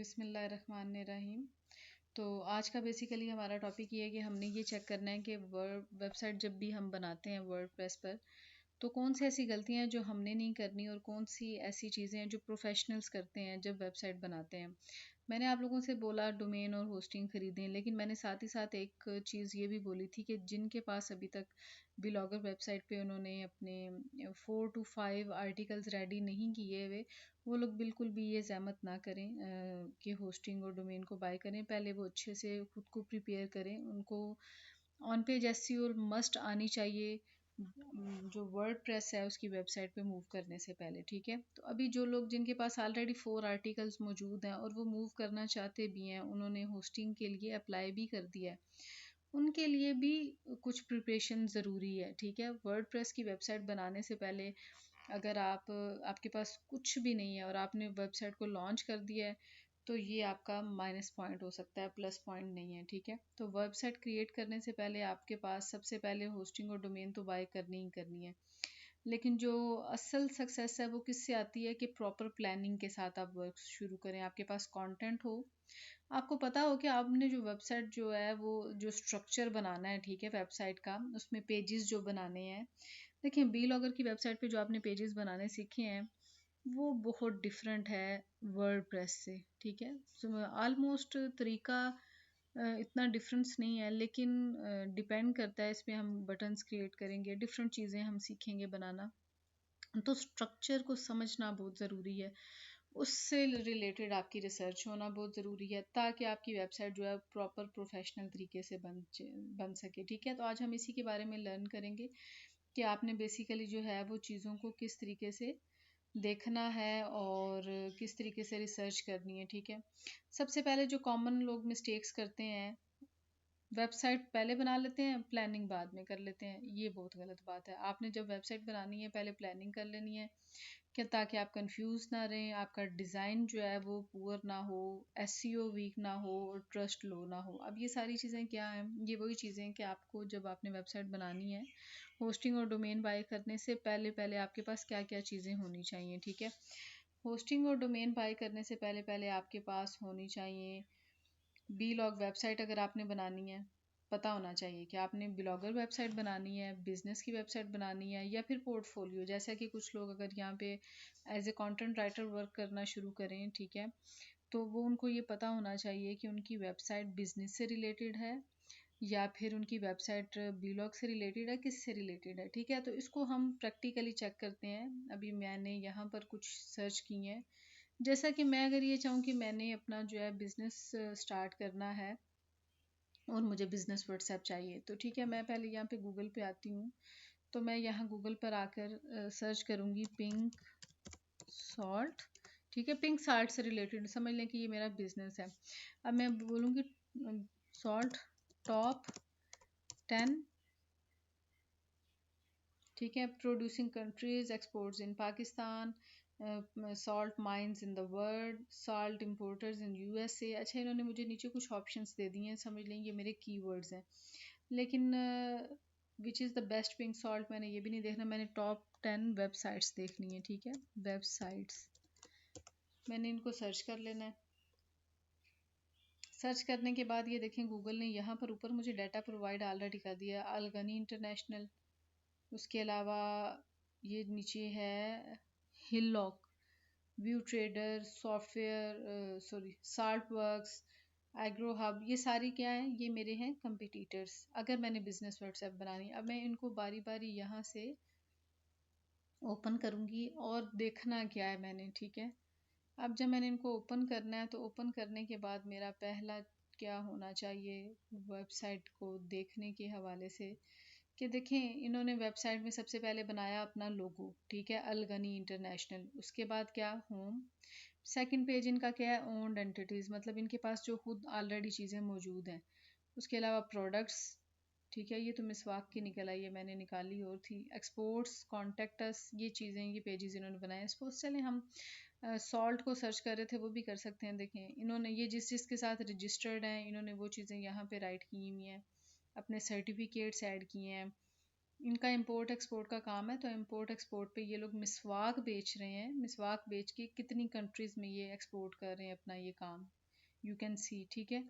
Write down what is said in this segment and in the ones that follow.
बिस्मिल्लाहिर्रहमानिर्रहीम। तो आज का बेसिकली हमारा टॉपिक ये है कि हमने ये चेक करना है कि वेबसाइट जब भी हम बनाते हैं वर्डप्रेस पर, तो कौन सी ऐसी गलतियां हैं जो हमने नहीं करनी और कौन सी ऐसी चीज़ें हैं जो प्रोफेशनल्स करते हैं जब वेबसाइट बनाते हैं। मैंने आप लोगों से बोला डोमेन और होस्टिंग ख़रीदें, लेकिन मैंने साथ ही साथ एक चीज़ ये भी बोली थी कि जिनके पास अभी तक ब्लॉगर वेबसाइट पे उन्होंने अपने 4 to 5 आर्टिकल्स रेडी नहीं किए हुए, वो लोग बिल्कुल भी ये ज़हमत ना करें कि होस्टिंग और डोमेन को बाय करें। पहले वो अच्छे से खुद को प्रिपेयर करें। उनको ऑन पेज एसईओ मस्ट आनी चाहिए जो वर्डप्रेस है उसकी वेबसाइट पे मूव करने से पहले, ठीक है। तो अभी जो लोग जिनके पास ऑलरेडी 4 आर्टिकल्स मौजूद हैं और वो मूव करना चाहते भी हैं, उन्होंने होस्टिंग के लिए अप्लाई भी कर दिया है, उनके लिए भी कुछ प्रिपरेशन ज़रूरी है, ठीक है। वर्डप्रेस की वेबसाइट बनाने से पहले अगर आपके पास कुछ भी नहीं है और आपने वेबसाइट को लॉन्च कर दिया है, तो ये आपका माइनस पॉइंट हो सकता है, प्लस पॉइंट नहीं है, ठीक है। तो वेबसाइट क्रिएट करने से पहले आपके पास सबसे पहले होस्टिंग और डोमेन तो बाय करनी ही करनी है। लेकिन जो असल सक्सेस है वो किससे आती है कि प्रॉपर प्लानिंग के साथ आप वर्क शुरू करें, आपके पास कंटेंट हो, आपको पता हो कि आपने जो वेबसाइट जो है वो जो स्ट्रक्चर बनाना है, ठीक है, वेबसाइट का उसमें पेजेस जो बनाने हैं। देखिए बी लॉगर की वेबसाइट पे जो आपने पेजेस बनाने सीखे हैं वो बहुत डिफरेंट है वर्डप्रेस से, ठीक है। ऑलमोस्ट तरीका इतना डिफरेंस नहीं है, लेकिन डिपेंड करता है, इसमें हम बटन्स क्रिएट करेंगे, डिफरेंट चीज़ें हम सीखेंगे बनाना, तो स्ट्रक्चर को समझना बहुत ज़रूरी है। उससे रिलेटेड आपकी रिसर्च होना बहुत ज़रूरी है ताकि आपकी वेबसाइट जो है प्रॉपर प्रोफेशनल तरीके से बन सके, ठीक है। तो आज हम इसी के बारे में लर्न करेंगे कि आपने बेसिकली जो है वो चीज़ों को किस तरीके से देखना है और किस तरीके से रिसर्च करनी है, ठीक है। सबसे पहले जो कॉमन लोग मिस्टेक्स करते हैं, वेबसाइट पहले बना लेते हैं, प्लानिंग बाद में कर लेते हैं। ये बहुत गलत बात है। आपने जब वेबसाइट बनानी है पहले प्लानिंग कर लेनी है, क्या ताकि आप कंफ्यूज ना रहें, आपका डिज़ाइन जो है वो पुअर ना हो, एसईओ वीक ना हो और ट्रस्ट लो ना हो। अब ये सारी चीज़ें क्या हैं? ये वही चीज़ें हैं कि आपको जब आपने वेबसाइट बनानी है, होस्टिंग और डोमेन बाय करने से पहले पहले आपके पास क्या क्या चीज़ें होनी चाहिए, ठीक है। होस्टिंग और डोमेन बाय करने से पहले पहले आपके पास होनी चाहिए बी लॉग वेबसाइट। अगर आपने बनानी है, पता होना चाहिए कि आपने ब्लॉगर वेबसाइट बनानी है, बिजनेस की वेबसाइट बनानी है या फिर पोर्टफोलियो। जैसा कि कुछ लोग अगर यहाँ पे as a content writer work करना शुरू करें, ठीक है, तो वो उनको ये पता होना चाहिए कि उनकी वेबसाइट बिजनेस से रिलेटेड है या फिर उनकी वेबसाइट ब्लॉग से रिलेटेड है, किससे रिलेटेड है, ठीक है। तो इसको हम प्रैक्टिकली चेक करते हैं। अभी मैंने यहाँ पर कुछ सर्च की है, जैसा कि मैं अगर ये चाहूँ कि मैंने अपना जो है बिज़नेस स्टार्ट करना है और मुझे बिज़नेस व्हाट्सएप चाहिए, तो ठीक है, मैं पहले यहाँ पे गूगल पे आती हूँ। तो मैं यहाँ गूगल पर आकर सर्च करूँगी पिंक सॉल्ट, ठीक है। पिंक सॉल्ट से रिलेटेड समझ लें कि ये मेरा बिज़नेस है। अब मैं बोलूँगी सॉल्ट टॉप 10, ठीक है, producing countries, exports in Pakistan, salt mines in the world, salt importers in USA. अच्छा, इन्होंने मुझे नीचे कुछ ऑप्शंस दे दिए हैं, समझ लें ये मेरे कीवर्ड्स हैं। लेकिन which is the best pink salt मैंने ये भी नहीं देखना, मैंने टॉप 10 वेबसाइट्स देखनी है, ठीक है। वेबसाइट्स मैंने इनको सर्च कर लेना है। सर्च करने के बाद ये देखें गूगल ने यहाँ पर ऊपर मुझे डाटा प्रोवाइड ऑलरेडी कर दिया, अलगनी इंटरनेशनल। उसके अलावा ये नीचे है hillock, view trader, software salt works, agro hub. ये सारी क्या है? ये मेरे हैं कंपिटिटर्स अगर मैंने बिजनेस व्हाट्सएप बनानी। अब मैं इनको बारी बारी यहाँ से ओपन करूँगी और देखना क्या है मैंने, ठीक है। अब जब मैंने इनको ओपन करना है, तो ओपन करने के बाद मेरा पहला क्या होना चाहिए वेबसाइट को देखने के हवाले से, कि देखें इन्होंने वेबसाइट में सबसे पहले बनाया अपना लोगो, ठीक है, अलगनी इंटरनेशनल। उसके बाद क्या, होम। सेकंड पेज इनका क्या है, ओन्ड एंटिटीज़, मतलब इनके पास जो खुद ऑलरेडी चीज़ें मौजूद हैं। उसके अलावा प्रोडक्ट्स, ठीक है, ये तो मिसवाक की निकल आई है, मैंने निकाली और थी। एक्सपोर्ट्स, कॉन्टेक्ट अस, ये चीज़ें, ये पेजेस इन्होंने बनाए। सपोज चलें हम सॉल्ट को सर्च कर रहे थे, वो भी कर सकते हैं। देखें इन्होंने ये जिस जिसके साथ रजिस्टर्ड हैं, इन्होंने वो चीज़ें यहाँ पे राइट की हुई हैं, अपने सर्टिफिकेट्स ऐड किए हैं, इनका इंपोर्ट एक्सपोर्ट का काम है, तो इंपोर्ट एक्सपोर्ट पे ये लोग मिसवाक बेच रहे हैं। मिसवाक बेच के कितनी कंट्रीज में ये एक्सपोर्ट कर रहे हैं अपना ये काम, यू कैन सी। ठीक है,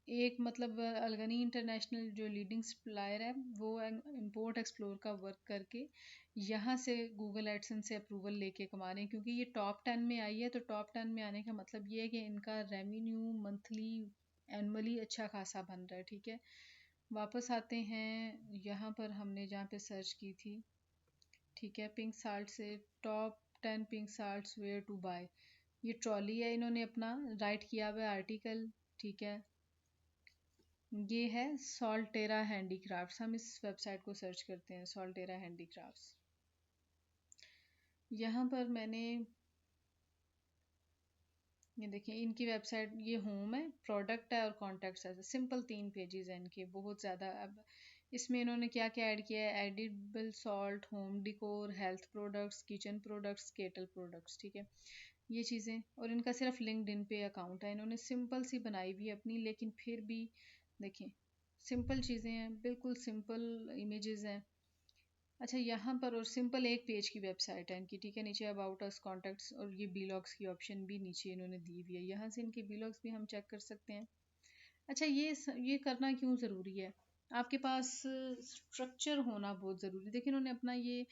एक मतलब अलगनी इंटरनेशनल जो लीडिंग सप्लायर है वो इंपोर्ट एक्सप्लोर का वर्क करके यहाँ से गूगल एडसेंस से अप्रूवल लेके कमा रहे हैं, क्योंकि ये टॉप 10 में आई है। तो टॉप 10 में आने का मतलब ये है कि इनका रेवेन्यू मंथली एनुअली अच्छा खासा बन रहा है। ठीक है, वापस आते हैं यहाँ पर हमने जहाँ पे सर्च की थी। ठीक है, पिंक साल्ट से top 10 pink salts where to buy, ये ट्रॉली है, इन्होंने अपना राइट किया हुआ आर्टिकल। ठीक है, ये है सॉल्टेरा हैंडीक्राफ्ट्स। हम इस वेबसाइट को सर्च करते हैं, सॉल्टेरा हैंडीक्राफ्ट्स। यहाँ पर मैंने ये देखिए इनकी वेबसाइट, ये होम है, प्रोडक्ट है और कॉन्टैक्ट्स है। सिंपल 3 पेजेस हैं इनके, बहुत ज़्यादा। अब इसमें इन्होंने क्या क्या ऐड किया है, edible salt, home डिकोर, health products, kitchen products, kettle products. ठीक है, ये चीज़ें। और इनका सिर्फ लिंक्डइन पे अकाउंट है, इन्होंने सिंपल सी बनाई हुई है अपनी, लेकिन फिर भी देखिए सिंपल चीज़ें हैं, बिल्कुल सिंपल इमेजेस हैं। अच्छा, यहाँ पर और सिंपल एक पेज की वेबसाइट है इनकी। ठीक है, नीचे अबाउट अस, कॉन्टैक्ट्स और ये बीलॉग्स की ऑप्शन भी नीचे इन्होंने दी हुई है, यहाँ से इनके बीलॉग्स भी हम चेक कर सकते हैं। अच्छा, ये करना क्यों ज़रूरी है, आपके पास स्ट्रक्चर होना बहुत ज़रूरी है। देखिए इन्होंने अपना ये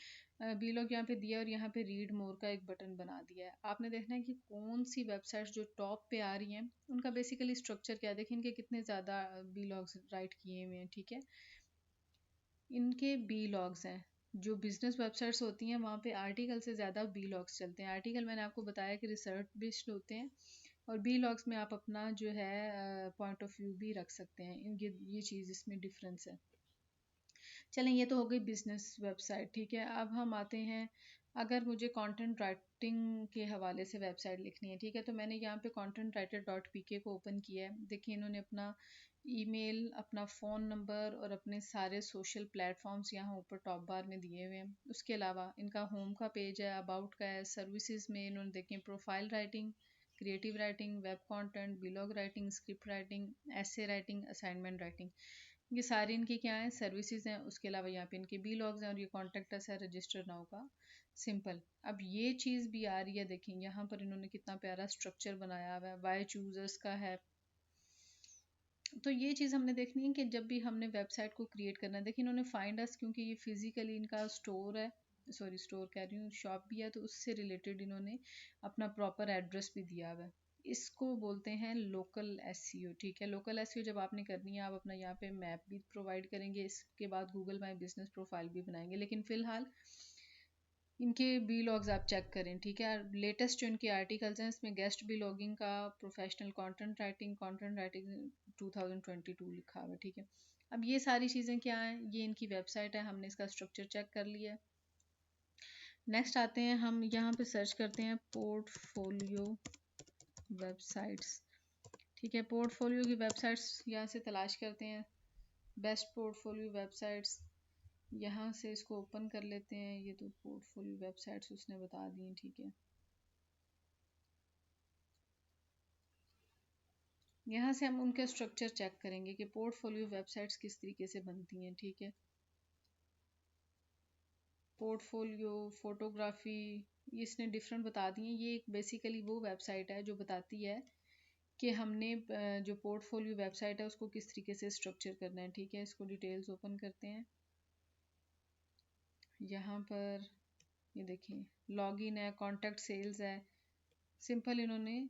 बीलॉग यहाँ पे दिया और यहाँ पे रीड मोर का एक बटन बना दिया है। आपने देखना है कि कौन सी वेबसाइट्स जो टॉप पे आ रही हैं उनका बेसिकली स्ट्रक्चर क्या है। देखिए इनके कितने ज़्यादा बीलॉग्स राइट किए हुए हैं। ठीक है, इनके बी लॉग्स हैं। जो बिजनेस वेबसाइट्स होती हैं वहाँ पे आर्टिकल से ज़्यादा बी लॉग्स चलते हैं। आर्टिकल मैंने आपको बताया कि रिसर्च बेस्ड होते हैं, और बी लॉग्स में आप अपना जो है पॉइंट ऑफ व्यू भी रख सकते हैं। ये चीज़ इसमें डिफरेंस है। चलें, ये तो हो गई बिजनेस वेबसाइट। ठीक है, अब हम आते हैं, अगर मुझे कंटेंट राइटिंग के हवाले से वेबसाइट लिखनी है। ठीक है, तो मैंने यहाँ पे contentvwriter.pk को ओपन किया है। देखिए इन्होंने अपना ईमेल, अपना फ़ोन नंबर और अपने सारे सोशल प्लेटफॉर्म्स यहाँ ऊपर टॉप बार में दिए हुए हैं। उसके अलावा इनका होम का पेज है, अबाउट का है, सर्विसेज में इन्होंने देखें profile writing, creative writing, web content, blog writing, script writing, essay writing, assignment writing, ये सारी इनकी क्या है, सर्विसेज हैं। उसके अलावा यहाँ पे इनके बी लॉग्स हैं और ये कॉन्टेक्ट अस है, रजिस्टर नाउ का सिंपल। अब ये चीज़ भी आ रही है, देखें यहाँ पर इन्होंने कितना प्यारा स्ट्रक्चर बनाया हुआ है, वाई चूजर्स का है। तो ये चीज़ हमने देखनी है कि जब भी हमने वेबसाइट को क्रिएट करना है। देखिए इन्होंने फाइंड अस, क्योंकि ये फिजिकली इनका स्टोर है, सॉरी स्टोर कह रही हूँ, शॉप भी है, तो उससे रिलेटेड इन्होंने अपना प्रॉपर एड्रेस भी दिया हुआ है। इसको बोलते हैं लोकल एसईओ। ठीक है, लोकल एसईओ जब आपने करनी है, आप अपना यहाँ पे मैप भी प्रोवाइड करेंगे, इसके बाद गूगल माई बिजनेस प्रोफाइल भी बनाएंगे। लेकिन फिलहाल इनके बी लॉग्स आप चेक करें। ठीक है, लेटेस्ट जो इनके आर्टिकल्स हैं इसमें गेस्ट बी लॉगिंग का, प्रोफेशनल कंटेंट राइटिंग 2022 लिखा हुआ है। ठीक है, अब ये सारी चीज़ें क्या हैं, ये इनकी वेबसाइट है, हमने इसका स्ट्रक्चर चेक कर लिया है। नेक्स्ट आते हैं, हम यहाँ पे सर्च करते हैं पोर्टफोलियो वेबसाइट्स। ठीक है, पोर्टफोलियो की वेबसाइट्स यहाँ से तलाश करते हैं, बेस्ट पोर्टफोलियो वेबसाइट्स। यहाँ से इसको ओपन कर लेते हैं। ये तो पोर्टफोलियो वेबसाइट्स उसने बता दी हैं। ठीक है, यहाँ से हम उनके स्ट्रक्चर चेक करेंगे कि पोर्टफोलियो वेबसाइट्स किस तरीके से बनती हैं। ठीक है, पोर्टफोलियो, फोटोग्राफी, इसने डिफरेंट बता दी हैं। ये एक बेसिकली वो वेबसाइट है जो बताती है कि हमने जो पोर्टफोलियो वेबसाइट है उसको किस तरीके से स्ट्रक्चर करना है। ठीक है, इसको डिटेल्स ओपन करते हैं। यहाँ पर ये देखिए लॉगिन है, कॉन्टैक्ट सेल्स है, सिंपल इन्होंने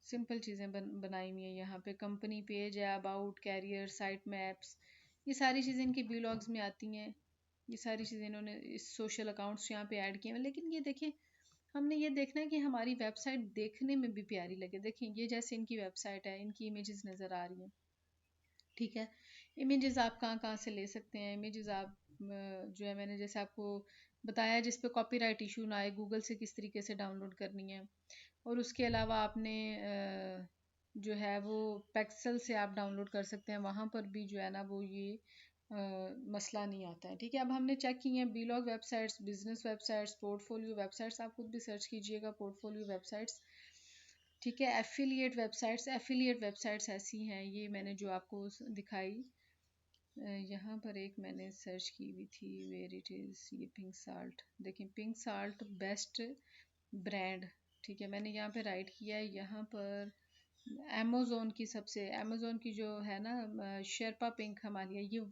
सिंपल चीज़ें बनाई हुई हैं। यहाँ पे कंपनी पेज है, अबाउट, कैरियर, साइट मैप्स, ये सारी चीज़ें इनकी ब्लॉग्स में आती हैं। ये सारी चीज़ें इन्होंने इस सोशल अकाउंट्स यहाँ पे ऐड किए हैं। लेकिन ये देखिए हमने ये देखना है कि हमारी वेबसाइट देखने में भी प्यारी लगे। देखिए ये जैसे इनकी वेबसाइट है, इनकी इमेजेस नज़र आ रही हैं। ठीक है, इमेजेस आप कहाँ कहाँ से ले सकते हैं। इमेजेस आप जो है मैंने जैसे आपको बताया जिस पे कॉपीराइट इशू ना आए, गूगल से किस तरीके से डाउनलोड करनी है। और उसके अलावा आपने जो है वो पेक्सल से आप डाउनलोड कर सकते हैं, वहाँ पर भी जो है ना वो ये मसला नहीं आता है। ठीक है, अब हमने चेक की हैं blog websites, business websites, portfolio websites. आप खुद भी सर्च कीजिएगा पोर्टफोलियो वेबसाइट्स। ठीक है, एफिलिएट वेबसाइट्स, एफिलिएट वेबसाइट्स ऐसी हैं, ये मैंने जो आपको दिखाई, यहाँ पर एक मैंने सर्च की हुई थी, वेयर इट इज़, ये पिंक साल्ट। देखिए पिंक साल्ट बेस्ट ब्रांड, ठीक है। मैंने यहाँ पे राइट किया है, यहाँ पर अमेज़ोन की सबसे, अमेज़ोन की जो है ना शेरपा पिंक हिमालय, ये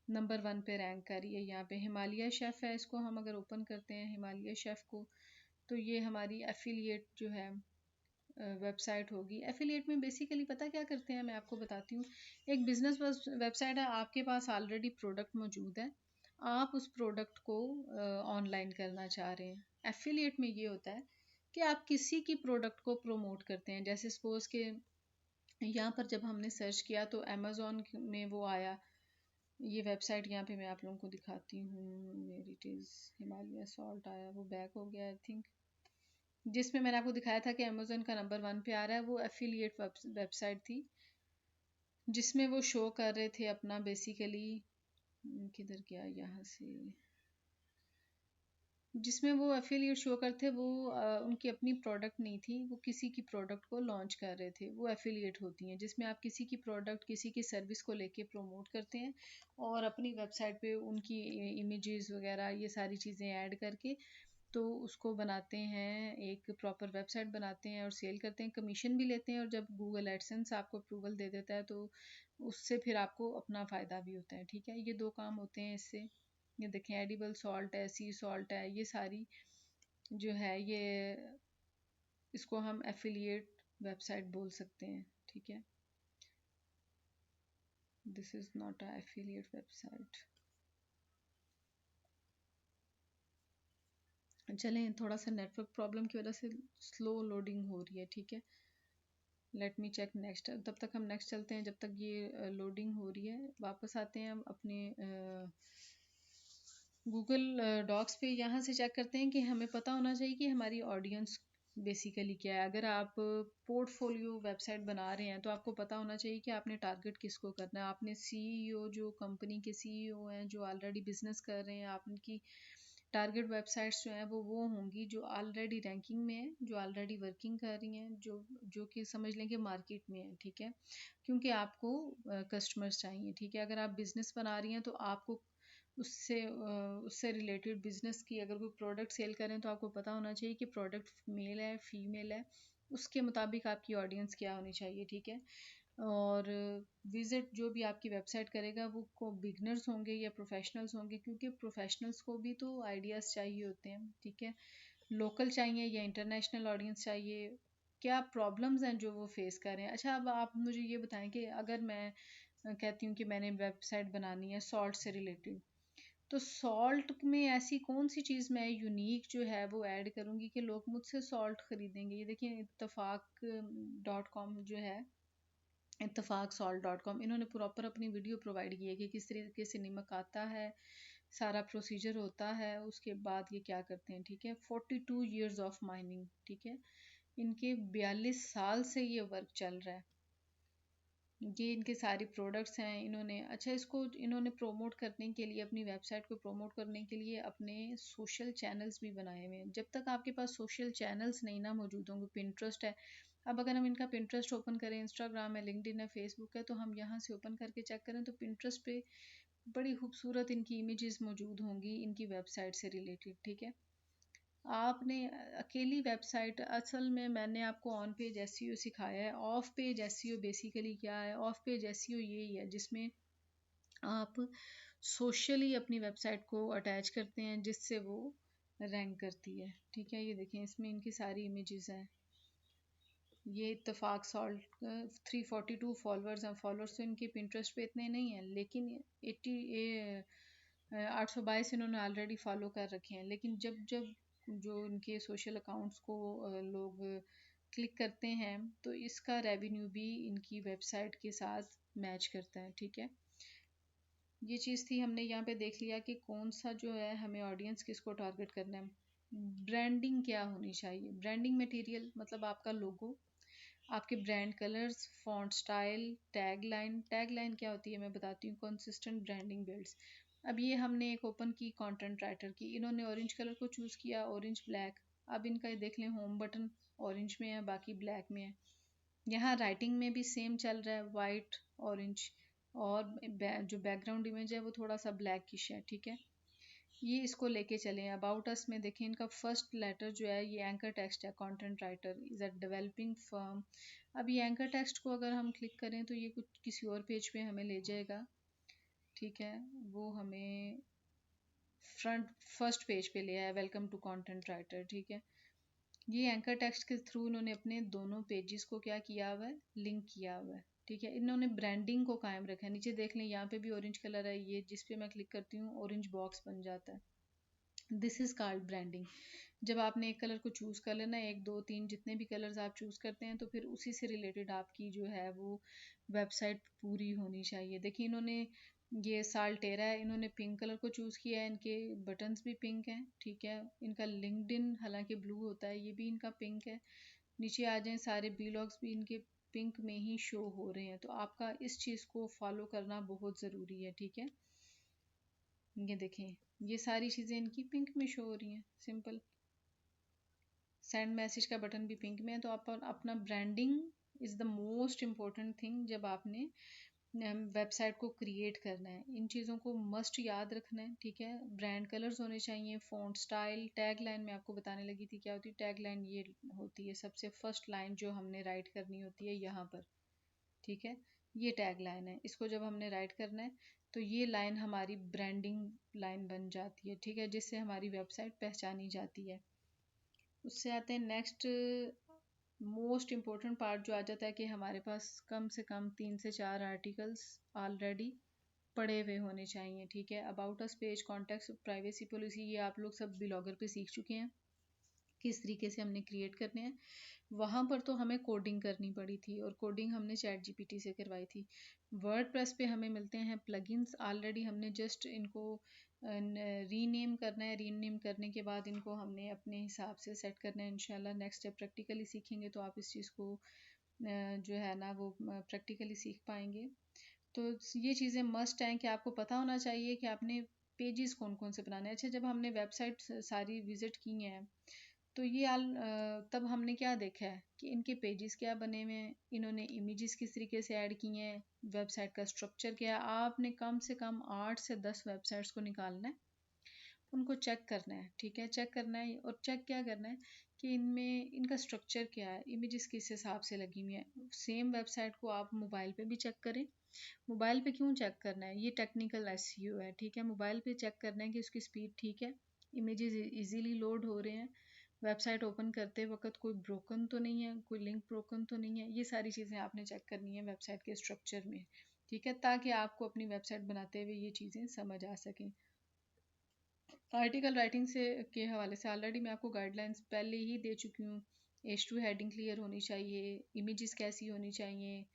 नंबर 1 पे रैंक कर रही है। यहाँ पे हिमालय शेफ़ है, इसको हम अगर ओपन करते हैं हिमालय शेफ़ को, तो ये हमारी एफिलिएट जो है वेबसाइट होगी। एफिलिएट में बेसिकली पता क्या करते हैं, मैं आपको बताती हूँ। एक बिजनेस वेबसाइट है, आपके पास ऑलरेडी प्रोडक्ट मौजूद है, आप उस प्रोडक्ट को ऑनलाइन करना चाह रहे हैं। एफिलिएट में ये होता है कि आप किसी की प्रोडक्ट को प्रमोट करते हैं। जैसे सपोज के यहाँ पर जब हमने सर्च किया तो अमेज़ोन में वो आया, ये वेबसाइट यहाँ पे मैं आप लोगों को दिखाती हूँ, where it is, Himalaya salt आया, वो बैक हो गया आई थिंक। जिसमें मैंने आपको दिखाया था कि अमेज़न का नंबर 1 पे आ रहा है, वो एफिलिएट वेबसाइट थी, जिसमें वो शो कर रहे थे अपना बेसिकली, किधर गया यहाँ से, जिसमें वो एफिलिएट शो करते, वो उनकी अपनी प्रोडक्ट नहीं थी, वो किसी की प्रोडक्ट को लॉन्च कर रहे थे। वो एफिलिएट होती हैं, जिसमें आप किसी की प्रोडक्ट, किसी की सर्विस को लेके प्रमोट करते हैं और अपनी वेबसाइट पे उनकी इमेजेस वगैरह ये सारी चीज़ें ऐड करके तो उसको बनाते हैं, एक प्रॉपर वेबसाइट बनाते हैं और सेल करते हैं, कमीशन भी लेते हैं। और जब गूगल एडसेंस आपको अप्रूवल दे देता है तो उससे फिर आपको अपना फ़ायदा भी होता है, ठीक है। ये 2 काम होते हैं इससे। ये देखें, एडिबल सॉल्ट है, सी सॉल्ट है, ये सारी जो है ये, इसको हम एफिलिएट वेबसाइट बोल सकते हैं, ठीक है। This is not a affiliate website. चलें, थोड़ा सा नेटवर्क प्रॉब्लम की वजह से स्लो लोडिंग हो रही है, ठीक है। लेट मी चेक नेक्स्ट, तब तक हम नेक्स्ट चलते हैं जब तक ये लोडिंग हो रही है। वापस आते हैं हम अपने गूगल डॉक्स पे, यहाँ से चेक करते हैं कि हमें पता होना चाहिए कि हमारी ऑडियंस बेसिकली क्या है। अगर आप पोर्टफोलियो वेबसाइट बना रहे हैं तो आपको पता होना चाहिए कि आपने टारगेट किसको करना है। आपने सीईओ, जो कंपनी के सीईओ हैं जो ऑलरेडी बिजनेस कर रहे हैं, आप उनकी टारगेट वेबसाइट्स जो हैं वो होंगी जो ऑलरेडी रैंकिंग में है, जो ऑलरेडी वर्किंग कर रही हैं, जो जो कि समझ लें कि मार्केट में है, ठीक है। क्योंकि आपको कस्टमर्स चाहिए, ठीक है। अगर आप बिजनेस बना रही हैं तो आपको उससे रिलेटेड बिजनेस की अगर कोई प्रोडक्ट सेल करें तो आपको पता होना चाहिए कि प्रोडक्ट मेल है फीमेल है, उसके मुताबिक आपकी ऑडियंस क्या होनी चाहिए, ठीक है। और विजिट जो भी आपकी वेबसाइट करेगा वो को बिगनर्स होंगे या प्रोफेशनल्स होंगे, क्योंकि प्रोफेशनल्स को भी तो आइडियाज़ चाहिए होते हैं, ठीक है। लोकल चाहिए या इंटरनेशनल ऑडियंस चाहिए, क्या प्रॉब्लम्स हैं जो वो फेस कर रहे हैं। अच्छा, अब आप मुझे ये बताएं कि अगर मैं कहती हूँ कि मैंने वेबसाइट बनानी है सॉल्ट से रिलेटेड, तो सॉल्ट में ऐसी कौन सी चीज़ मैं यूनिक जो है वो ऐड करूँगी कि लोग मुझसे सॉल्ट ख़रीदेंगे। ये देखिए, इत्तफाक.com जो है, इत्तफाक इन्होंने प्रॉपर अपनी वीडियो प्रोवाइड की है कि किस तरीके से नमक आता है, सारा प्रोसीजर होता है, उसके बाद ये क्या करते हैं, ठीक है। 42 ईयर्स ऑफ माइनिंग, ठीक है। इनके 42 साल से ये वर्क चल रहा है। ये इनके सारी प्रोडक्ट्स हैं। इन्होंने, अच्छा, इसको इन्होंने प्रोमोट करने के लिए, अपनी वेबसाइट को प्रोमोट करने के लिए अपने सोशल चैनल्स भी बनाए हुए हैं। जब तक आपके पास सोशल चैनल्स नहीं ना मौजूद होंगे, पिंटरेस्ट है, अब अगर हम इनका पिंटरेस्ट ओपन करें, इंस्टाग्राम है, लिंक्डइन है, फेसबुक है, तो हम यहाँ से ओपन करके चेक करें तो पिंटरेस्ट पे बड़ी खूबसूरत इनकी इमेजेस मौजूद होंगी इनकी वेबसाइट से रिलेटेड, ठीक है। आपने अकेली वेबसाइट, असल में मैंने आपको ऑन पेज एसईओ सिखाया है। ऑफ पेज एसईओ बेसिकली क्या है? ऑफ पेज एसईओ यही है जिसमें आप सोशली अपनी वेबसाइट को अटैच करते हैं जिससे वो रैंक करती है, ठीक है। ये देखें, इसमें इनकी सारी इमेजेस हैं। ये इत्तफाक सॉल्ट 342 फॉलोअर्स हैं। फॉलोअर्स तो इनके पिंटरेस्ट पे इतने नहीं हैं, लेकिन 822 इन्होंने ऑलरेडी फॉलो कर रखे हैं। लेकिन जब जब जो इनके सोशल अकाउंट्स को लोग क्लिक करते हैं तो इसका रेवेन्यू भी इनकी वेबसाइट के साथ मैच करता है, ठीक है। ये चीज़ थी, हमने यहाँ पे देख लिया कि कौन सा जो है हमें ऑडियंस किसको टारगेट करना है। ब्रांडिंग क्या होनी चाहिए? ब्रांडिंग मटेरियल मतलब आपका लोगो, आपके brand colours, font style, tagline. Tagline क्या होती है मैं बताती हूँ, कंसिस्टेंट ब्रांडिंग बिल्ड्स। अब ये हमने एक ओपन की कंटेंट राइटर की, इन्होंने ऑरेंज कलर को चूज़ किया, ऑरेंज ब्लैक। अब इनका ये देख लें, होम बटन ऑरेंज में है, बाकी ब्लैक में है। यहाँ राइटिंग में भी सेम चल रहा है, वाइट ऑरेंज, और जो बैकग्राउंड इमेज है वो थोड़ा सा ब्लैकिश है, ठीक है। ये इसको लेके चलें। अबाउट अस में देखें, इनका फर्स्ट लेटर जो है ये एंकर टेक्स्ट है, content writer is a developing firm. अब ये एंकर टेक्स्ट को अगर हम क्लिक करें तो ये कुछ किसी और पेज पे हमें ले जाएगा, ठीक है। वो हमें फ्रंट फर्स्ट पेज पे ले आया, वेलकम टू कंटेंट राइटर, ठीक है। ये एंकर टेक्स्ट के थ्रू इन्होंने अपने दोनों पेजेस को क्या किया हुआ है, लिंक किया हुआ है, ठीक है। इन्होंने ब्रांडिंग को कायम रखा है। नीचे देख लें, यहाँ पे भी ऑरेंज कलर है, ये जिस पे मैं क्लिक करती हूँ ऑरेंज बॉक्स बन जाता है। This is called branding. जब आपने एक कलर को चूज़ कर लेना, एक दो तीन जितने भी कलर्स आप चूज़ करते हैं, तो फिर उसी से रिलेटेड आपकी जो है वो वेबसाइट पूरी होनी चाहिए। देखिए इन्होंने ये साल्टेरा है, इन्होंने पिंक कलर को चूज़ किया है, इनके बटन्स भी पिंक हैं, ठीक है। इनका लिंक्डइन हालांकि ब्लू होता है, ये भी इनका पिंक है। नीचे आ जाएं, सारे ब्लॉग्स भी इनके पिंक में ही शो हो रहे हैं। तो आपका इस चीज़ को फॉलो करना बहुत ज़रूरी है, ठीक है। ये देखें, ये सारी चीज़ें इनकी पिंक में शो हो रही हैं, सिंपल। सेंड मैसेज का बटन भी पिंक में है। तो आप अपना branding is the most important thing जब आपने वेबसाइट को क्रिएट करना है। इन चीज़ों को मस्ट याद रखना है, ठीक है। ब्रांड कलर्स होने चाहिए, फ़ॉन्ट स्टाइल, टैग लाइन में आपको बताने लगी थी क्या होती है टैग लाइन। ये होती है सबसे फर्स्ट लाइन जो हमने राइट करनी होती है यहाँ पर, ठीक है। ये टैग लाइन है, इसको जब हमने राइट करना है तो ये लाइन हमारी ब्रांडिंग लाइन बन जाती है, ठीक है, जिससे हमारी वेबसाइट पहचानी जाती है। उससे आते हैं नेक्स्ट मोस्ट इम्पोर्टेंट पार्ट जो आ जाता है कि हमारे पास कम से कम 3 से 4 आर्टिकल्स ऑलरेडी पड़े हुए होने चाहिए, ठीक है। About us page, context, privacy policy, ये आप लोग सब ब्लॉगर पे सीख चुके हैं किस तरीके से हमने क्रिएट करने हैं। वहाँ पर तो हमें कोडिंग करनी पड़ी थी और कोडिंग हमने चैट जीपीटी से करवाई थी। वर्डप्रेस पे हमें मिलते हैं प्लगइन्स, ऑलरेडी हमने जस्ट इनको रीनेम करना है। रीनेम करने के बाद इनको हमने अपने हिसाब से सेट करना है। इंशाल्लाह नेक्स्ट जब प्रैक्टिकली सीखेंगे तो आप इस चीज़ को जो है ना वो प्रैक्टिकली सीख पाएंगे। तो ये चीज़ें मस्ट हैं कि आपको पता होना चाहिए कि आपने पेजेस कौन कौन से बनाने हैं। अच्छा, जब हमने वेबसाइट सारी विजिट की हैं तो ये तब हमने क्या देखा है कि इनके पेजेस क्या बने हुए हैं, इन्होंने इमेजेस किस तरीके से ऐड किए हैं, वेबसाइट का स्ट्रक्चर क्या है। आपने कम से कम 8 से 10 वेबसाइट्स को निकालना है, उनको चेक करना है, ठीक है। चेक करना है और चेक क्या करना है कि इनमें इनका स्ट्रक्चर क्या है, इमेजेस किस हिसाब से लगी हुई हैं। सेम वेबसाइट को आप मोबाइल पे भी चेक करें। मोबाइल पे क्यों चेक करना है, ये टेक्निकल एसईओ है, ठीक है। मोबाइल पे चेक करना है कि उसकी स्पीड ठीक है, इमेजेस इजीली लोड हो रहे हैं, वेबसाइट ओपन करते वक्त कोई ब्रोकन तो नहीं है, कोई लिंक ब्रोकन तो नहीं है। ये सारी चीज़ें आपने चेक करनी है वेबसाइट के स्ट्रक्चर में, ठीक है, ताकि आपको अपनी वेबसाइट बनाते हुए ये चीज़ें समझ आ सकें। आर्टिकल राइटिंग से के हवाले से ऑलरेडी मैं आपको गाइडलाइंस पहले ही दे चुकी हूँ। H2 हेडिंग क्लियर होनी चाहिए, इमेजेस कैसी होनी चाहिए।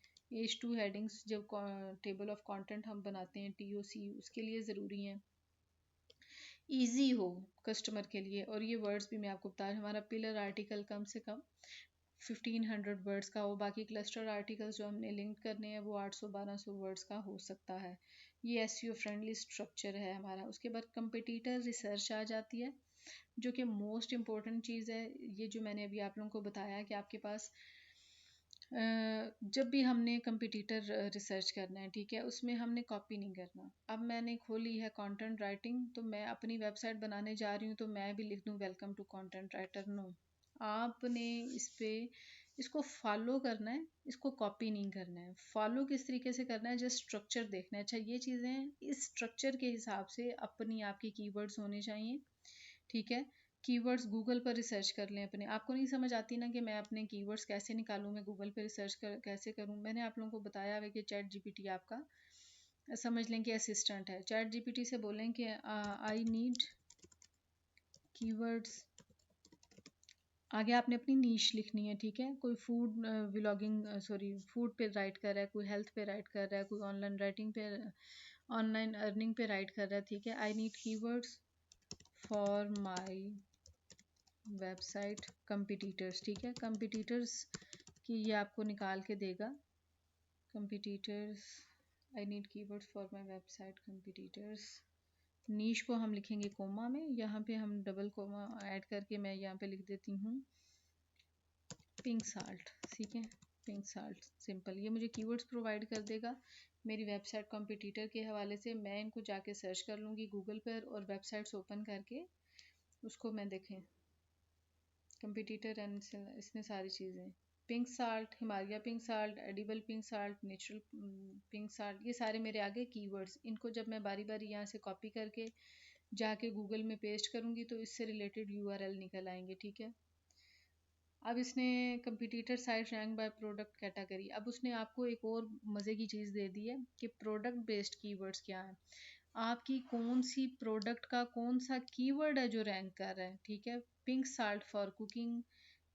H2 हेडिंग्स जब टेबल ऑफ कंटेंट हम बनाते हैं TOC, उसके लिए ज़रूरी हैं। ईजी हो कस्टमर के लिए, और ये वर्ड्स भी मैं आपको बता रही हूँ। हमारा पिलर आर्टिकल कम से कम 1500 वर्ड्स का हो, बाकी क्लस्टर आर्टिकल्स जो हमने लिंक करने हैं वो 800-1200 वर्ड्स का हो सकता है। ये एसईओ फ्रेंडली स्ट्रक्चर है हमारा। उसके बाद कंपिटिटर रिसर्च आ जाती है, जो कि मोस्ट इम्पॉर्टेंट चीज़ है। ये जो मैंने अभी आप लोगों को बताया कि आपके पास जब भी हमने कंपिटिटर रिसर्च करना है, ठीक है, उसमें हमने कॉपी नहीं करना। अब मैंने खोली है कंटेंट राइटिंग, तो मैं अपनी वेबसाइट बनाने जा रही हूँ तो मैं भी लिख दूँ welcome to content writer, no. आपने इस पे इसको फॉलो करना है, इसको कॉपी नहीं करना है। फॉलो किस तरीके से करना है, जस्ट स्ट्रक्चर देखना है। अच्छा, ये चीज़ें इस स्ट्रक्चर के हिसाब से अपनी आपकी कीवर्ड्स होने चाहिए, ठीक है। कीवर्ड्स गूगल पर रिसर्च कर लें अपने। आपको नहीं समझ आती ना कि मैं अपने कीवर्ड्स कैसे निकालूं, मैं गूगल पर रिसर्च कैसे करूं, मैंने आप लोगों को बताया है कि चैट जीपीटी आपका समझ लें कि असिस्टेंट है। चैट जीपीटी से बोलें कि आई नीड कीवर्ड्स, आगे आपने अपनी नीश लिखनी है, ठीक है। कोई फूड व्लॉगिंग फूड पे राइट कर रहा है, कोई हेल्थ पे राइट कर रहा है, कोई ऑनलाइन राइटिंग पे, ऑनलाइन अर्निंग पे राइट कर रहा है, ठीक है। I need keywords for my website competitors, ठीक है। कंपिटिटर्स की ये आपको निकाल के देगा। Competitors, I need keywords for my website competitors. Niche को हम लिखेंगे कोमा में, यहाँ पे हम डबल कोमा ऐड करके मैं यहाँ पे लिख देती हूँ पिंक साल्ट, ठीक है। पिंक साल्ट सिंपल, ये मुझे कीवर्ड्स प्रोवाइड कर देगा मेरी वेबसाइट कॉम्पिटिटर के हवाले से। मैं इनको जाके सर्च कर लूँगी गूगल पर और वेबसाइट्स ओपन करके उसको मैं देखें कम्पिटिटर एंड इसमें सारी चीज़ें, pink salt, Himalaya pink salt, edible pink salt, natural pink salt, ये सारे मेरे आगे कीवर्ड्स। इनको जब मैं बारी बारी यहाँ से कॉपी करके जाके गूगल में पेस्ट करूँगी तो इससे रिलेटेड यूआरएल निकल आएंगे, ठीक है। अब इसने competitor site rank by product category, अब उसने आपको एक और मज़े की चीज़ दे दी है कि प्रोडक्ट बेस्ड कीवर्ड्स क्या है, आपकी कौन सी प्रोडक्ट का कौन सा कीवर्ड है जो रैंक कर रहा है, ठीक है। पिंक साल्ट फॉर कुकिंग,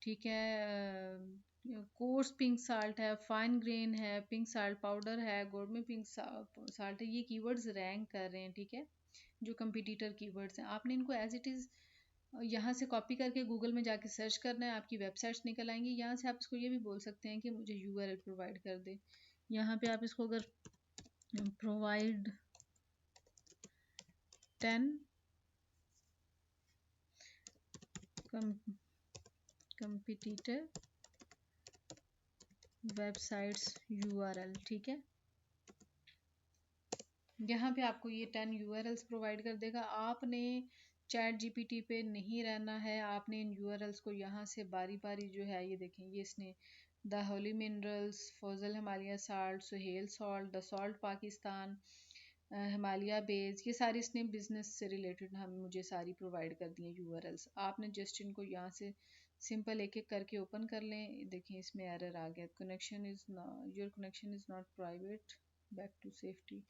ठीक है, कोर्स पिंक साल्ट है, फाइन ग्रेन है, पिंक साल्ट पाउडर है, गोरमे पिंक साल्ट है, ये कीवर्ड्स रैंक कर रहे हैं, ठीक है, जो कंपटीटर कीवर्ड्स हैं। आपने इनको एज इट इज़ यहाँ से कॉपी करके गूगल में जाके सर्च करना है, आपकी वेबसाइट्स निकल आएंगी। यहाँ से आप इसको ये भी बोल सकते हैं कि मुझे यूआरएल प्रोवाइड कर दे। यहाँ पे आप इसको अगर प्रोवाइड 10 कंपटीटर वेबसाइट्स यूआरएल, ठीक है, यहाँ पे आपको ये 10 यूआरएल्स प्रोवाइड कर देगा। आपने चैट जीपीटी पे नहीं रहना है, आपने इन यूआरएल्स को यहाँ से बारी बारी जो है, ये देखें, ये इसने the holy minerals, Fazal Himalaya salt, Suhail salt, the salt Pakistan, Himalaya base, ये सारी इसने बिजनेस से रिलेटेड हम मुझे सारी प्रोवाइड कर दी हैं यूआरएल्स। आपने जस्ट इनको यहाँ से सिंपल एक एक करके ओपन कर लें। देखें इसमें एरर आ गया, connection is your connection is not private, back to safety.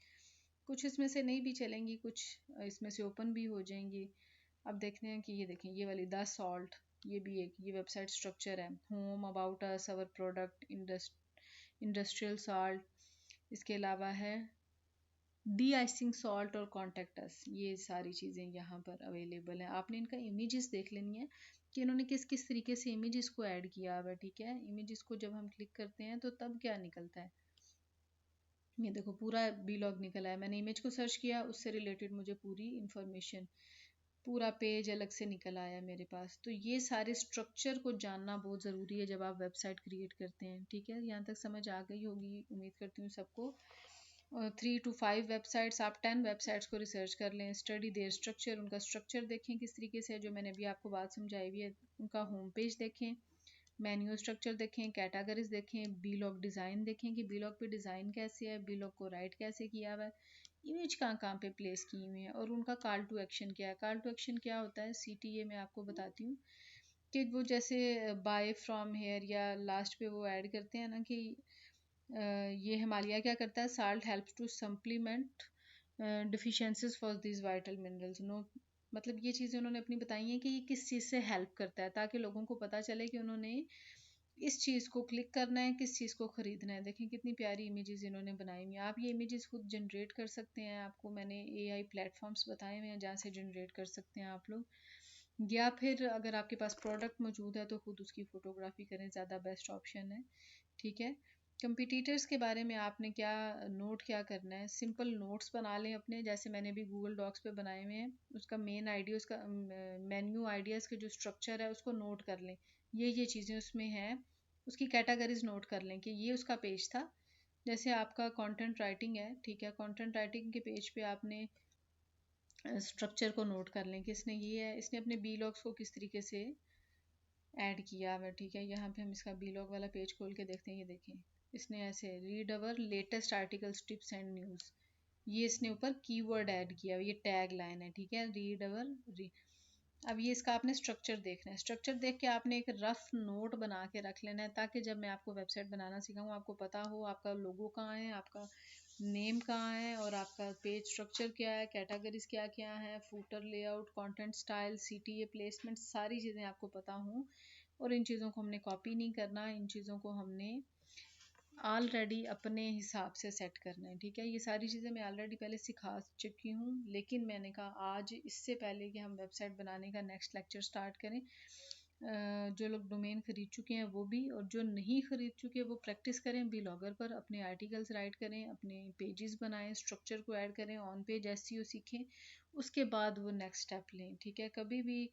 कुछ इसमें से नहीं भी चलेंगी, कुछ इसमें से ओपन भी हो जाएंगी। अब देखते हैं कि ये देखें, ये वाली द सॉल्ट, ये भी एक ये वेबसाइट स्ट्रक्चर है, home, about us, our product, industrial salt, इसके अलावा है डी आइसिंग सॉल्ट और कॉन्टेक्ट अस, ये सारी चीज़ें यहाँ पर अवेलेबल हैं। आपने इनका इमेजेस देख लेनी है कि इन्होंने किस किस तरीके से इमेजेस को ऐड किया हुआ है, ठीक है। इमेजेस को जब हम क्लिक करते हैं तो तब क्या निकलता है, ये देखो पूरा बीलॉग निकल आया। मैंने इमेज को सर्च किया, उससे रिलेटेड मुझे पूरी इंफॉर्मेशन, पूरा पेज अलग से निकल आया मेरे पास। तो ये सारे स्ट्रक्चर को जानना बहुत ज़रूरी है जब आप वेबसाइट क्रिएट करते हैं, ठीक है। यहाँ तक समझ आ गई होगी उम्मीद करती हूँ सबको। 3 to 5 वेबसाइट्स, आप 10 वेबसाइट्स को रिसर्च कर लें, स्टडी देयर स्ट्रक्चर, उनका स्ट्रक्चर देखें किस तरीके से है, जो मैंने अभी आपको बात समझाई हुई है। उनका होम पेज देखें, मेन्यू स्ट्रक्चर देखें, कैटेगरीज देखें, बीलॉग डिज़ाइन देखें कि बीलॉग पे डिज़ाइन कैसे है, बीलॉग को राइट कैसे किया हुआ है, इमेज कहाँ कहाँ पे प्लेस की हुई है, और उनका कॉल टू एक्शन क्या है। कॉल टू एक्शन क्या होता है, सीटीए मैं आपको बताती हूँ कि वो जैसे बाय फ्रॉम हेयर या लास्ट पे वो ऐड करते हैं ना कि ये हिमालय क्या करता है, salt helps to supplement deficiencies for this vital minerals, no, मतलब ये चीज़ें उन्होंने अपनी बताई हैं कि ये किस चीज़ से हेल्प करता है, ताकि लोगों को पता चले कि उन्होंने इस चीज़ को क्लिक करना है, किस चीज़ को ख़रीदना है। देखें कितनी प्यारी इमेजेस इन्होंने बनाई हुई हैं। आप ये इमेजेस खुद जनरेट कर सकते हैं, आपको मैंने एआई प्लेटफॉर्म्स बताए हुए हैं जहाँ से जनरेट कर सकते हैं आप लोग, या फिर अगर आपके पास प्रोडक्ट मौजूद है तो खुद उसकी फ़ोटोग्राफी करें, ज़्यादा बेस्ट ऑप्शन है, ठीक है। कंपटीटर्स के बारे में आपने क्या नोट क्या करना है, सिंपल नोट्स बना लें अपने, जैसे मैंने भी गूगल डॉक्स पे बनाए हुए हैं। उसका मेन आइडिया, उसका मेन्यू आइडियाज़ के जो स्ट्रक्चर है उसको नोट कर लें, ये चीज़ें उसमें हैं। उसकी कैटेगरीज नोट कर लें कि ये उसका पेज था। जैसे आपका कंटेंट राइटिंग है, ठीक है, कंटेंट राइटिंग के पेज पे आपने स्ट्रक्चर को नोट कर लें कि इसने ये है, इसने अपने बी लॉग्स को किस तरीके से ऐड किया हुआ, ठीक है। यहाँ पे हम इसका बी लॉग वाला पेज खोल के देखते हैं, ये देखें इसने ऐसे read our latest articles, tips and news, ये इसने ऊपर कीवर्ड ऐड किया, ये टैग लाइन है, ठीक है, रीड अवर अब ये इसका आपने स्ट्रक्चर देखना है। स्ट्रक्चर देख के आपने एक रफ नोट बना के रख लेना है, ताकि जब मैं आपको वेबसाइट बनाना सिखाऊं आपको पता हो आपका लोगो कहाँ है, आपका नेम कहाँ है, और आपका पेज स्ट्रक्चर क्या है, कैटेगरीज क्या क्या है, footer layout, content style, CTA placement, सारी चीज़ें आपको पता हों। और इन चीज़ों को हमने कॉपी नहीं करना, इन चीज़ों को हमने ऑलरेडी अपने हिसाब से सेट करना है, ठीक है। ये सारी चीज़ें मैं ऑलरेडी पहले सिखा चुकी हूँ, लेकिन मैंने कहा आज इससे पहले कि हम वेबसाइट बनाने का नेक्स्ट लेक्चर स्टार्ट करें, जो लोग डोमेन खरीद चुके हैं वो भी, और जो नहीं खरीद चुके वो प्रैक्टिस करें ब्लॉगर पर, अपने आर्टिकल्स राइट करें, अपने पेजेस बनाएं, स्ट्रक्चर को ऐड करें, ऑन पेज एसईओ सीखें, उसके बाद वो नेक्स्ट स्टेप लें, ठीक है। कभी भी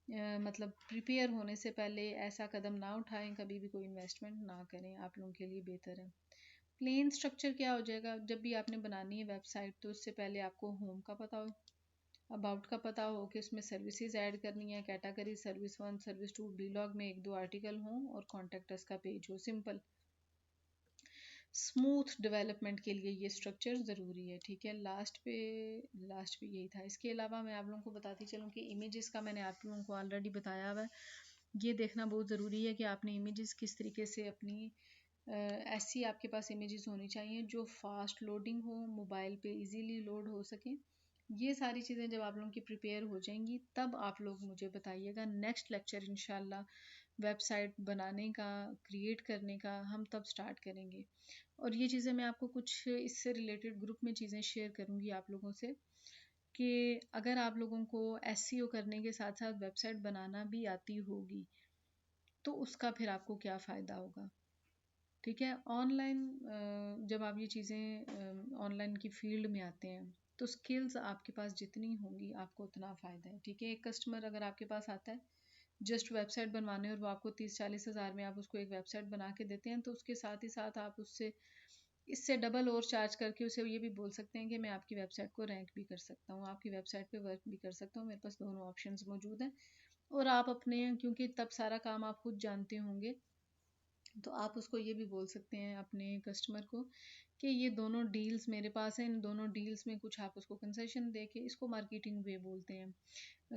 मतलब प्रिपेयर होने से पहले ऐसा कदम ना उठाएं, कभी भी कोई इन्वेस्टमेंट ना करें, आप लोगों के लिए बेहतर है। प्लेन स्ट्रक्चर क्या हो जाएगा, जब भी आपने बनानी है वेबसाइट तो उससे पहले आपको होम का पता हो, अबाउट का पता हो कि उसमें सर्विसेज ऐड करनी है, कैटेगरी सर्विस 1 सर्विस 2, ब्लॉग में 1-2 आर्टिकल हों और कॉन्टेक्ट अस का पेज हो। सिंपल स्मूथ डेवलपमेंट के लिए ये स्ट्रक्चर ज़रूरी है, ठीक है। लास्ट पे यही था। इसके अलावा मैं आप लोगों को बताती चलूँ कि इमेजेस का मैंने आप लोगों को ऑलरेडी बताया हुआ है। ये देखना बहुत ज़रूरी है कि आपने इमेजेस किस तरीके से अपनी ऐसी आपके पास इमेजेस होनी चाहिए जो फास्ट लोडिंग हो, मोबाइल पे इजीली लोड हो सके। ये सारी चीज़ें जब आप लोगों की प्रिपेयर हो जाएंगी तब आप लोग मुझे बताइएगा। नेक्स्ट लेक्चर इंशाल्लाह वेबसाइट बनाने का, क्रिएट करने का हम तब स्टार्ट करेंगे। और ये चीज़ें मैं आपको कुछ इससे रिलेटेड ग्रुप में चीज़ें शेयर करूँगी आप लोगों से, कि अगर आप लोगों को एसईओ करने के साथ साथ वेबसाइट बनाना भी आती होगी तो उसका फिर आपको क्या फ़ायदा होगा, ठीक है। ऑनलाइन जब आप ये चीज़ें ऑनलाइन की फील्ड में आते हैं तो स्किल्स आपके पास जितनी होंगी आपको उतना फ़ायदा है, ठीक है। एक कस्टमर अगर आपके पास आता है जस्ट वेबसाइट बनवाने और वो आपको 30-40 हज़ार में आप उसको एक वेबसाइट बना के देते हैं, तो उसके साथ ही साथ आप उससे इससे डबल और चार्ज करके उसे ये भी बोल सकते हैं कि मैं आपकी वेबसाइट को रैंक भी कर सकता हूँ, आपकी वेबसाइट पे वर्क भी कर सकता हूँ, मेरे पास दोनों ऑप्शंस मौजूद हैं। और आप अपने, क्योंकि तब सारा काम आप खुद जानते होंगे, तो आप उसको ये भी बोल सकते हैं अपने कस्टमर को कि ये दोनों डील्स मेरे पास हैं, इन दोनों डील्स में कुछ आप उसको कंसेशन दे के, इसको मार्केटिंग वे बोलते हैं,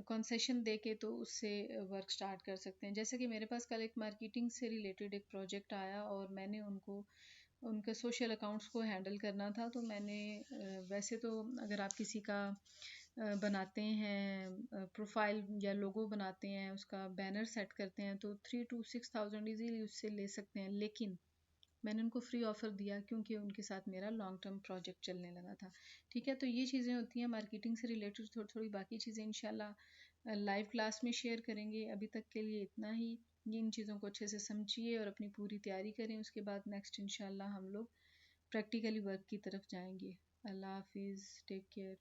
कंसेशन दे के तो उससे वर्क स्टार्ट कर सकते हैं। जैसे कि मेरे पास कल एक मार्केटिंग से रिलेटेड एक प्रोजेक्ट आया और मैंने उनको उनके सोशल अकाउंट्स को हैंडल करना था, तो मैंने वैसे तो अगर आप किसी का बनाते हैं प्रोफाइल या लोगो बनाते हैं, उसका बैनर सेट करते हैं तो 3 to 6 thousand इजीली उससे ले सकते हैं, लेकिन मैंने उनको फ्री ऑफर दिया क्योंकि उनके साथ मेरा लॉन्ग टर्म प्रोजेक्ट चलने लगा था, ठीक है। तो ये चीज़ें होती हैं मार्केटिंग से रिलेटेड, थोड़ी थोड़ी बाकी चीज़ें इंशाल्लाह लाइव क्लास में शेयर करेंगे। अभी तक के लिए इतना ही। ये इन चीज़ों को अच्छे से समझिए और अपनी पूरी तैयारी करें, उसके बाद नेक्स्ट इंशाल्लाह हम लोग प्रैक्टिकली वर्क की तरफ जाएंगे। अल्लाह हाफिज़, टेक केयर।